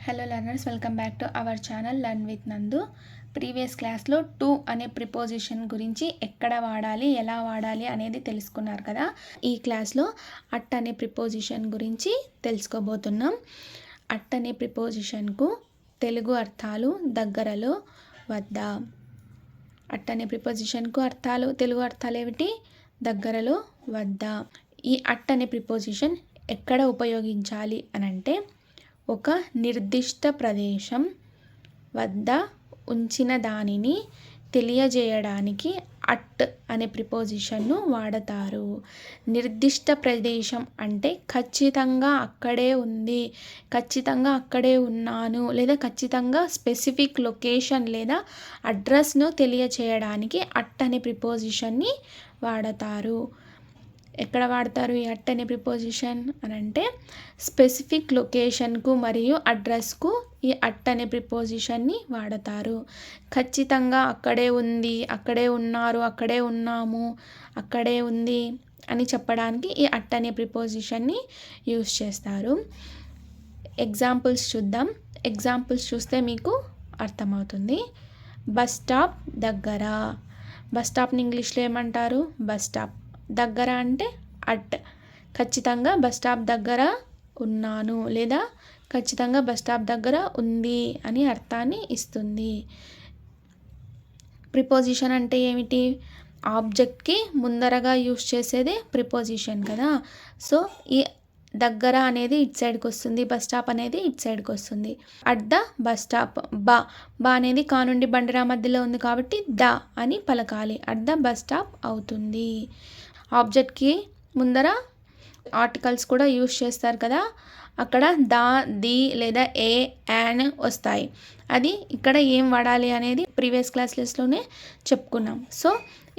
Hello learners, welcome back to our channel learn with నందు. Previous క్లాస్లో to అనే preposition గురించి ఎక్కడ వాడాలి, ఎలా వాడాలి అనేది తెలుసుకున్నారు కదా. ఈ క్లాస్లో అట్ అనే ప్రిపోజిషన్ గురించి తెలుసుకోబోతున్నాం. అట్ అనే ప్రిపోజిషన్కు తెలుగు అర్థాలు దగ్గరలో, వద్ద. అట్ అనే ప్రిపోజిషన్కు తెలుగు అర్థాలు ఏమిటి? దగ్గరలో, వద్ద. ఈ అట్ అనే ప్రిపోజిషన్ ఎక్కడ ఉపయోగించాలి అనంటే, ఒక నిర్దిష్ట ప్రదేశం వద్ద ఉంచిన దానిని తెలియజేయడానికి అట్ అనే ప్రిపోజిషన్ను వాడతారు. నిర్దిష్ట ప్రదేశం అంటే ఖచ్చితంగా అక్కడే ఉంది, ఖచ్చితంగా అక్కడే ఉన్నాను, లేదా ఖచ్చితంగా స్పెసిఫిక్ లొకేషన్ లేదా అడ్రస్ను తెలియచేయడానికి అట్ అనే ప్రిపోజిషన్ని వాడతారు. ఎక్కడ వాడతారు ఈ అట్ అనే ప్రిపోజిషన్ అని అంటే, స్పెసిఫిక్ లొకేషన్కు మరియు అడ్రస్కు ఈ అట్ అనే ప్రిపోజిషన్ని వాడతారు. ఖచ్చితంగా అక్కడే ఉంది, అక్కడే ఉన్నారు, అక్కడే ఉన్నాము, అక్కడే ఉంది అని చెప్పడానికి ఈ అట్ అనే ప్రిపోజిషన్ని యూస్ చేస్తారు. ఎగ్జాంపుల్స్ చూద్దాం. ఎగ్జాంపుల్స్ చూస్తే మీకు అర్థమవుతుంది. బస్ స్టాప్ దగ్గర. బస్ స్టాప్ని ఇంగ్లీష్లో ఏమంటారు? Bus stop. దగ్గర అంటే అట్. ఖచ్చితంగా బస్ స్టాప్ దగ్గర ఉన్నాను లేదా ఖచ్చితంగా బస్ స్టాప్ దగ్గర ఉంది అని అర్థాన్ని ఇస్తుంది. ప్రిపోజిషన్ అంటే ఏమిటి? ఆబ్జెక్ట్కి ముందరగా యూస్ చేసేదే ప్రిపోజిషన్ కదా. సో ఈ దగ్గర అనేది ఇట్ సైడ్కి వస్తుంది, బస్ స్టాప్ అనేది ఇట్ సైడ్కి వస్తుంది. At the bus stop. బా అనేది కా నుండి బండిరా మధ్యలో ఉంది కాబట్టి ద అని పలకాలి. అట్ ద బస్ స్టాప్ అవుతుంది. ఆబ్జెక్ట్కి ముందర ఆర్టికల్స్ కూడా యూస్ చేస్తారు కదా, అక్కడ ద, ది లేదా ఏ, యాన్ వస్తాయి. అది ఇక్కడ ఏం వాడాలి అనేది ప్రీవియస్ క్లాసెస్లోనే చెప్పుకున్నాం. సో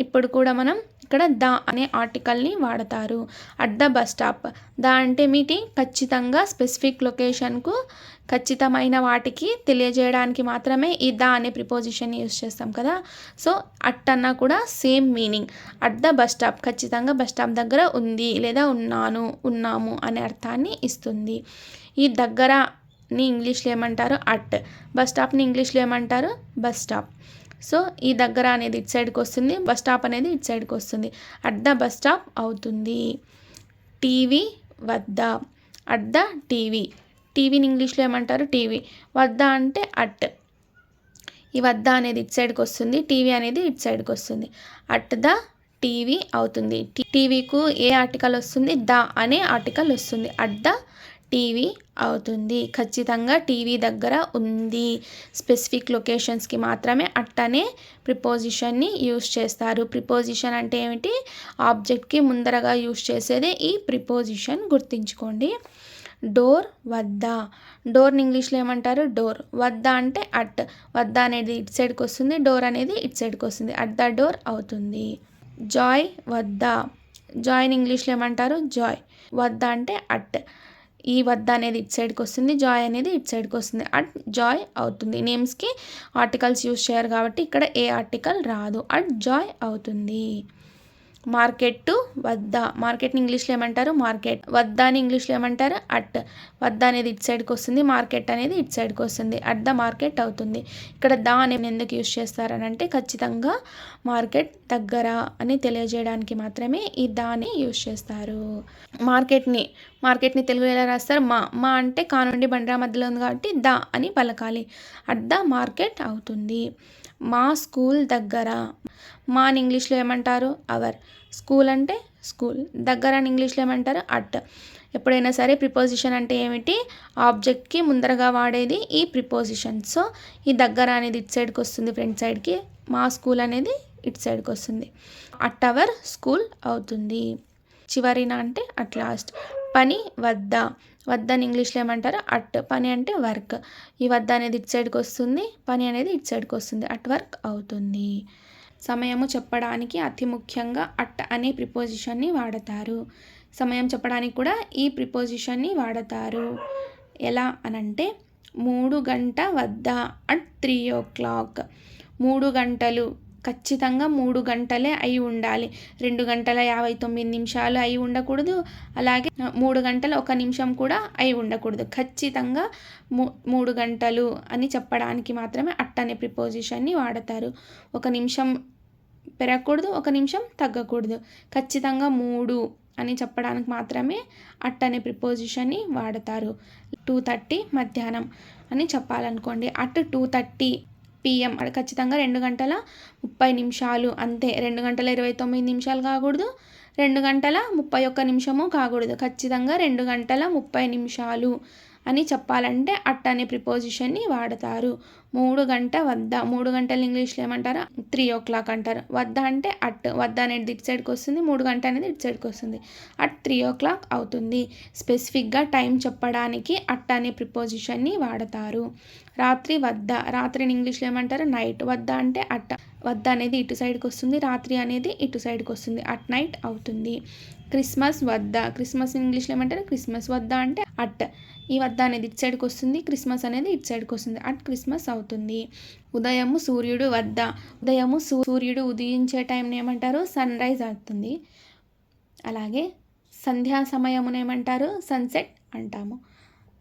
ఇప్పుడు కూడా మనం ఇక్కడ ద అనే ఆర్టికల్ని వాడతారు. At the bus stop. The అంటే మీటి ఖచ్చితంగా స్పెసిఫిక్ లొకేషన్కు ఖచ్చితమైన వాటికి తెలియజేయడానికి మాత్రమే ఈ ద అనే ప్రిపోజిషన్ యూస్ చేస్తాం కదా. సో అట్ అన్నా కూడా same meaning. At the bus stop ఖచ్చితంగా బస్ స్టాప్ దగ్గర ఉంది లేదా ఉన్నాను, ఉన్నాము అనే అర్థాన్ని ఇస్తుంది. ఈ దగ్గరని ఇంగ్లీష్లో ఏమంటారు? అట్. బస్ స్టాప్ని ఇంగ్లీష్లో ఏమంటారు? Bus stop. సో ఈ దగ్గర అనేది ఇట్ సైడ్కి వస్తుంది, బస్ స్టాప్ అనేది ఇట్ సైడ్కి వస్తుంది. అట్ ద బస్ స్టాప్ అవుతుంది. టీవీ వద్ద. At the TV. టీవీని ఇంగ్లీష్లో ఏమంటారు? టీవీ. వద్ద అంటే అట్. ఈ వద్ద అనేది ఇట్ సైడ్కి వస్తుంది, టీవీ అనేది ఇట్ సైడ్కి వస్తుంది. అట్ ద టీవీ అవుతుంది. టీవీకు ఏ ఆర్టికల్ వస్తుంది? ద అనే ఆర్టికల్ వస్తుంది. అట్ ద టీవీ అవుతుంది. ఖచ్చితంగా టీవీ దగ్గర ఉంది. స్పెసిఫిక్ లొకేషన్స్కి మాత్రమే అట్ అనే ప్రిపోజిషన్ని యూస్ చేస్తారు. ప్రిపోజిషన్ అంటే ఏమిటి? ఆబ్జెక్ట్కి ముందరగా యూస్ చేసేదే ఈ ప్రిపోజిషన్, గుర్తుంచుకోండి. డోర్ వద్ద. డోర్ని ఇంగ్లీష్లో ఏమంటారు? డోర్. వద్ద అంటే అట్. వద్ద అనేది ఇట్ సైడ్కి వస్తుంది, డోర్ అనేది ఇట్ సైడ్కి వస్తుంది. అట్ ద డోర్ అవుతుంది. జాయ్ వద్ద. జాయ్ని ఇంగ్లీష్లో ఏమంటారు? జాయ్. వద్ద అంటే అట్. ఈ వద్ద అనేది ఇట్ సైడ్కి వస్తుంది, జాయ్ అనేది ఇట్ సైడ్కి వస్తుంది. అట్ జాయ్ అవుతుంది. నేమ్స్కి ఆర్టికల్స్ యూస్ చేయరు కాబట్టి ఇక్కడ ఏ ఆర్టికల్ రాదు. అట్ జాయ్ అవుతుంది. మార్కెట్ వద్ద. మార్కెట్ని ఇంగ్లీష్లో ఏమంటారు? మార్కెట్. వద్ద అని ఇంగ్లీష్లో ఏమంటారు? అట్. వద్ద అనేది ఇట్ సైడ్కి వస్తుంది, మార్కెట్ అనేది ఇట్ సైడ్కి వస్తుంది. అట్ ద మార్కెట్ అవుతుంది. ఇక్కడ ద అనేది ఎందుకు యూస్ చేస్తారని అంటే, ఖచ్చితంగా మార్కెట్ దగ్గర అని తెలియజేయడానికి మాత్రమే ఈ దాని యూస్ చేస్తారు. మార్కెట్ని తెలుగులో ఎలా రాస్తారు? మా అంటే కా నుండి బండిరా మధ్యలో ఉంది కాబట్టి ద అని పలకాలి. అట్ ద మార్కెట్ అవుతుంది. మా స్కూల్ దగ్గర. మా అని ఇంగ్లీష్లో ఏమంటారు? అవర్. స్కూల్ అంటే స్కూల్. దగ్గర అని ఇంగ్లీష్లో ఏమంటారు? అట్. ఎప్పుడైనా సరే ప్రిపోజిషన్ అంటే ఏమిటి? ఆబ్జెక్ట్కి ముందరగా వాడేది ఈ ప్రిపోజిషన్. సో ఈ దగ్గర అనేది ఇట్ సైడ్కి వస్తుంది, ఫ్రంట్ సైడ్కి. మా స్కూల్ అనేది ఇట్ సైడ్కి వస్తుంది. అట్ అవర్ స్కూల్ అవుతుంది. చివరిన అంటే అట్ లాస్ట్. పని వద్ద. వద్దని ఇంగ్లీష్లో ఏమంటారు? అట్. పని అంటే వర్క్. ఈ వద్ద అనేది ఇట్ సైడ్కి వస్తుంది, పని అనేది ఇట్ సైడ్కి వస్తుంది. అట్ వర్క్ అవుతుంది. సమయము చెప్పడానికి అతి ముఖ్యంగా అట్ అనే ప్రిపోజిషన్ని వాడతారు. సమయం చెప్పడానికి కూడా ఈ ప్రిపోజిషన్ని వాడతారు. ఎలా అనంటే, 3 గంట వద్ద. At 3 o'clock. 3 గంటలు ఖచ్చితంగా 3 గంటలే అయి ఉండాలి. 2 గంటల 59 నిమిషాలు అయి ఉండకూడదు. అలాగే 3 గంటల 1 నిమిషం కూడా అయి ఉండకూడదు. ఖచ్చితంగా 3 గంటలు అని చెప్పడానికి మాత్రమే అట్ అనే ప్రిపోజిషన్ని వాడతారు. 1 నిమిషం పెరగకూడదు, 1 నిమిషం తగ్గకూడదు. ఖచ్చితంగా 3 అని చెప్పడానికి మాత్రమే అట్ అనే ప్రిపోజిషన్ని వాడతారు. 2:30 మధ్యాహ్నం అని చెప్పాలనుకోండి, అట్ 2:30 PM. ఖచ్చితంగా 2 గంటల 30 నిమిషాలు అంతే. 2 గంటల 29 నిమిషాలు కాకూడదు, 2 గంటల 31 నిమిషము కాకూడదు. ఖచ్చితంగా 2 గంటల 30 నిమిషాలు అని చెప్పాలంటే అట్ అనే ప్రిపోజిషన్ని వాడతారు. 3 గంట వద్ద, 3 గంటలు ఇంగ్లీష్లో ఏమంటారు? 3 o'clock అంటారు. వద్ద అంటే అట్, వద్ద అనేది ఇటు సైడ్కి వస్తుంది, 3 గంట అనేది ఇటు సైడ్కి వస్తుంది. అట్ 3 o'clock అవుతుంది. స్పెసిఫిక్గా టైం చెప్పడానికి అట్ అనే ప్రిపోజిషన్ని వాడతారు. రాత్రి వద్ద, రాత్రిని ఇంగ్లీష్లో ఏమంటారు? నైట్. వద్ద అంటే అట్, వద్ద అనేది ఇటు సైడ్కి వస్తుంది, రాత్రి అనేది ఇటు సైడ్కి వస్తుంది. అట్ నైట్ అవుతుంది. క్రిస్మస్ వద్ద, క్రిస్మస్ ఇంగ్లీష్లో ఏమంటారు? క్రిస్మస్. వద్ద అంటే అట్, ఈ వద్ద అనేది ఇటు సైడ్కి వస్తుంది, క్రిస్మస్ అనేది ఇటు సైడ్కి వస్తుంది. అట్ క్రిస్మస్ అవుతుంది. ఉదయము సూర్యుడు వద్ద, ఉదయము సూర్యుడు ఉదయించే టైంని ఏమంటారు? సన్ రైజ్ అవుతుంది. అలాగే సంధ్యా సమయమును ఏమంటారు? సన్సెట్ అంటాము.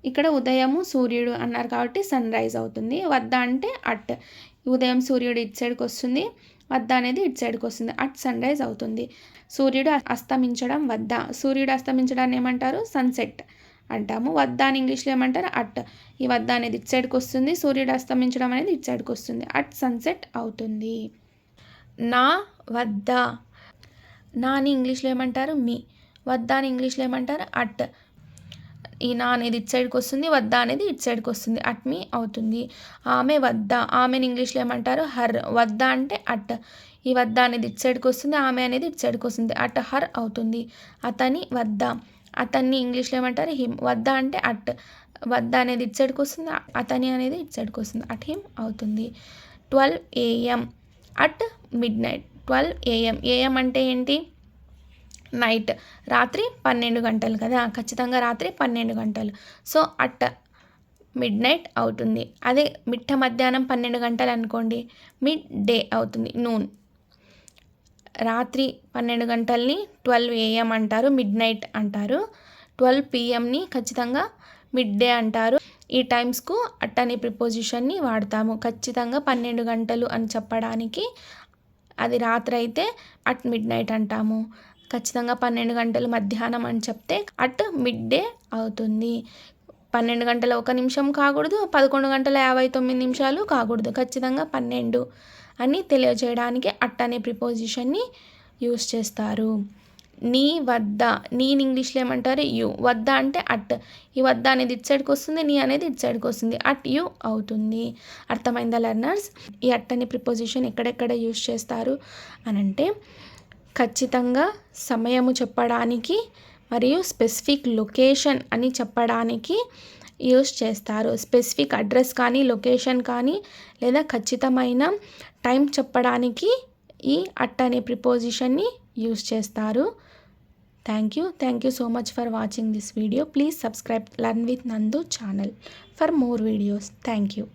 ఇక్కడ ఉదయము సూర్యుడు అన్నారు కాబట్టి సన్ రైజ్ అవుతుంది. వద్ద అంటే అట్, ఉదయం సూర్యుడు ఇటు సైడ్కి వస్తుంది, వద్ద అనేది ఇటు సైడ్కి వస్తుంది. అట్ సన్ రైజ్ అవుతుంది. సూర్యుడు అస్తమించడం వద్ద, సూర్యుడు అస్తమించడాన్ని ఏమంటారు? సన్సెట్ అంటాము. వద్ద అని ఇంగ్లీష్లో ఏమంటారు? అట్, ఈ వద్ద అనేది ఇటు సైడ్కి వస్తుంది, సూర్యుడు అస్తమించడం అనేది ఇటు సైడ్కి వస్తుంది. అట్ సన్సెట్ అవుతుంది. నా వద్ద, నా అని ఇంగ్లీష్లో ఏమంటారు? మీ. వద్ద అని ఇంగ్లీష్లో ఏమంటారు? అట్, ఈ నా అనేది ఇటు సైడ్కి వస్తుంది, వద్ద అనేది ఇటు సైడ్కి వస్తుంది. అట్ మీ అవుతుంది. ఆమె వద్ద, ఆమెను ఇంగ్లీష్లో ఏమంటారు? హర్. వద్ద అంటే అట్, ఈ వద్ద అనేది ఇటు సైడ్కి వస్తుంది, ఆమె అనేది ఇటు సైడ్కి వస్తుంది. అట్ హర్ అవుతుంది. అతని వద్ద, అతన్ని ఇంగ్లీష్లో ఏమంటారు? హిమ్. వద్ద అంటే అట్, వద్ద అనేది ఇటు సైడ్కి వస్తుంది, అతని అనేది ఇటు సైడ్కి వస్తుంది. అట్ హిమ్ అవుతుంది. 12 AM at mid night. 12 AM. AM అంటే ఏంటి? నైట్, రాత్రి 12 గంటలు కదా, ఖచ్చితంగా రాత్రి 12 గంటలు. సో అట్ మిడ్ నైట్ అవుతుంది. అదే మిట్ట మధ్యాహ్నం 12 గంటలు అనుకోండి, మిడ్ డే అవుతుంది, నూన్. రాత్రి 12 గంటల్ని 12 AM అంటారు, మిడ్ నైట్ అంటారు. 12 PMని ఖచ్చితంగా మిడ్ డే అంటారు. ఈ టైమ్స్కు అట్ అనే ప్రిపోజిషన్ని వాడతాము. ఖచ్చితంగా 12 గంటలు అని చెప్పడానికి, అది రాత్రి అయితే అట్ మిడ్ నైట్ అంటాము. ఖచ్చితంగా 12 గంటలు మధ్యాహ్నం అని చెప్తే అట్ మిడ్ డే అవుతుంది. 12 గంటల 1 నిమిషం కాకూడదు, 11 గంటల 59 నిమిషాలు కాకూడదు. ఖచ్చితంగా 12 అని తెలియజేయడానికి అట్ అనే ప్రిపోజిషన్ని యూస్ చేస్తారు. నీ వద్ద, నీని ఇంగ్లీష్లో ఏమంటారు? యు. వద్ద అంటే అట్, ఈ వద్ద అనేది ఇటు సైడ్కి వస్తుంది, నీ అనేది ఇటు సైడ్కి వస్తుంది. అట్ యు అవుతుంది. అర్థమైందా లెర్నర్స్? ఈ అట్ అనే ప్రిపోజిషన్ ఎక్కడెక్కడ యూస్ చేస్తారు అనంటే, ఖచ్చితంగా సమయము చెప్పడానికి మరియు స్పెసిఫిక్ లొకేషన్ అని చెప్పడానికి యూస్ చేస్తారు. స్పెసిఫిక్ అడ్రస్ కానీ, లొకేషన్ కానీ, లేదా ఖచ్చితమైన టైం చెప్పడానికి ఈ అట్ అనే ప్రిపోజిషన్ని యూస్ చేస్తారు. Thank you so much for watching this video. Please subscribe learn with Nandu channel for more videos. Thank you.